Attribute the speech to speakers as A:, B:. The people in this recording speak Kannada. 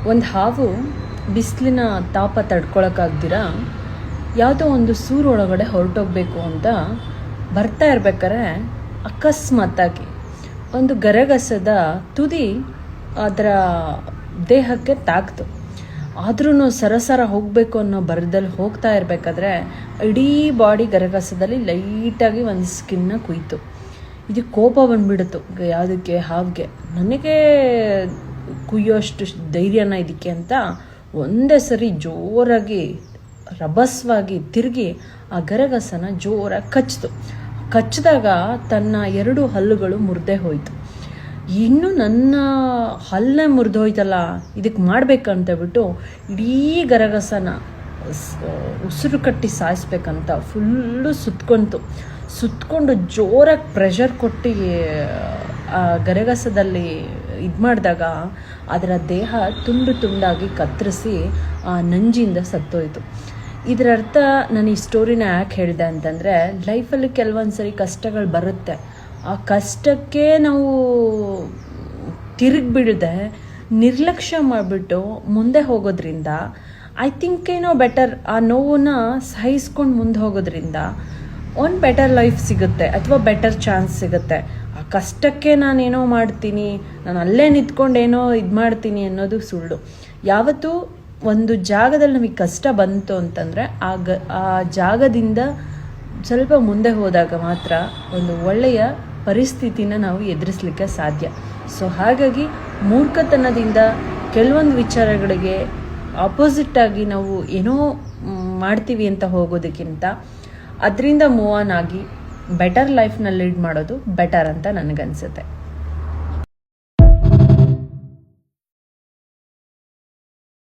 A: ಒಂದು ಹಾವು ಬಿಸಿಲಿನ ತಾಪ ತಡ್ಕೊಳಕ್ಕಾಗ್ದಿರ ಯಾವುದೋ ಒಂದು ಸೂರೊಳಗಡೆ ಹೊರಟೋಗ್ಬೇಕು ಅಂತ ಬರ್ತಾ ಇರ್ಬೇಕಾದ್ರೆ ಅಕಸ್ಮಾತ್ತಾಗಿ ಒಂದು ಗರಗಸದ ತುದಿ ಅದರ ದೇಹಕ್ಕೆ ತಾಕ್ತು. ಆದ್ರೂ ಸರಸರ ಹೋಗಬೇಕು ಅನ್ನೋ ಬರದಲ್ಲಿ ಹೋಗ್ತಾ ಇರಬೇಕಾದ್ರೆ ಇಡೀ ಬಾಡಿ ಗರಗಸದಲ್ಲಿ ಲೈಟಾಗಿ ಒಂದು ಸ್ಕಿನ್ನ ಕುಯ್ತು. ಇದಕ್ಕೆ ಕೋಪ ಬಂದುಬಿಡ್ತು ಯಾವುದಕ್ಕೆ, ಹಾವಿಗೆ. ನನಗೆ ಕುಯ್ಯೋಷ್ಟು ಧೈರ್ಯನ ಇದಕ್ಕೆ ಅಂತ ಒಂದೇ ಸರಿ ಜೋರಾಗಿ ರಭಸವಾಗಿ ತಿರುಗಿ ಆ ಗರಗಸನ ಜೋರಾಗಿ ಕಚ್ಚಿದಾಗ ತನ್ನ 2 ಹಲ್ಲುಗಳು ಮುರಿದೇ ಹೋಯಿತು. ಇನ್ನು ನನ್ನ ಹಲ್ಲೇ ಮುರಿದೋಯ್ತಲ್ಲ, ಇದಕ್ಕೆ ಮಾಡಬೇಕಂತ ಬಿಟ್ಟು ಇಡೀ ಗರಗಸನ ಉಸಿರು ಕಟ್ಟಿ ಸಾಯಿಸ್ಬೇಕಂತ ಫುಲ್ಲು ಸುತ್ಕೊಂಡು ಜೋರಾಗಿ ಪ್ರೆಷರ್ ಕೊಟ್ಟು ಆ ಗರಗಸದಲ್ಲಿ ಇದು ಮಾಡಿದಾಗ ಅದರ ದೇಹ ತುಂಡಾಗಿ ಕತ್ತರಿಸಿ ಆ ನಂಜಿಂದ ಸತ್ತೋಯ್ತು. ಇದರ ಅರ್ಥ ನಾನು ಈ ಸ್ಟೋರಿನ ಯಾಕೆ ಹೇಳಿದೆ ಅಂತಂದರೆ, ಲೈಫಲ್ಲಿ ಕೆಲವೊಂದು ಸರಿ ಕಷ್ಟಗಳು ಬರುತ್ತೆ. ಆ ಕಷ್ಟಕ್ಕೆ ನಾವು ತಿರುಗಿಬಿಡದೆ ನಿರ್ಲಕ್ಷ್ಯ ಮಾಡಿಬಿಟ್ಟು ಮುಂದೆ ಹೋಗೋದ್ರಿಂದ ಐ ಥಿಂಕ್ ಏನೋ ಬೆಟರ್. ಆ ನೋವನ್ನ ಸಹಿಸ್ಕೊಂಡು ಮುಂದೆ ಹೋಗೋದ್ರಿಂದ ಒಂದು ಬೆಟರ್ ಲೈಫ್ ಸಿಗುತ್ತೆ ಅಥವಾ ಬೆಟರ್ ಚಾನ್ಸ್ ಸಿಗುತ್ತೆ. ಆ ಕಷ್ಟಕ್ಕೆ ನಾನೇನೋ ಮಾಡ್ತೀನಿ, ನಾನು ಅಲ್ಲೇ ನಿಂತ್ಕೊಂಡು ಏನೋ ಇದು ಮಾಡ್ತೀನಿ ಅನ್ನೋದು ಸುಳ್ಳು. ಯಾವತ್ತೂ ಒಂದು ಜಾಗದಲ್ಲಿ ನಮಗೆ ಕಷ್ಟ ಬಂತು ಅಂತಂದರೆ ಆ ಜಾಗದಿಂದ ಸ್ವಲ್ಪ ಮುಂದೆ ಹೋದಾಗ ಮಾತ್ರ ಒಂದು ಒಳ್ಳೆಯ ಪರಿಸ್ಥಿತಿನ ನಾವು ಎದುರಿಸಲಿಕ್ಕೆ ಸಾಧ್ಯ. ಸೊ ಹಾಗಾಗಿ ಮೂರ್ಖತನದಿಂದ ಕೆಲವೊಂದು ವಿಚಾರಗಳಿಗೆ ಆಪೋಸಿಟ್ಟಾಗಿ ನಾವು ಏನೋ ಮಾಡ್ತೀವಿ ಅಂತ ಹೋಗೋದಕ್ಕಿಂತ ಅದರಿಂದ ಮೂವ್ ಆನ್ ಆಗಿ ಬೆಟರ್ ಲೈಫ್ನ ಲೀಡ್ ಮಾಡೋದು ಬೆಟರ್ ಅಂತ ನನಗನ್ಸುತ್ತೆ.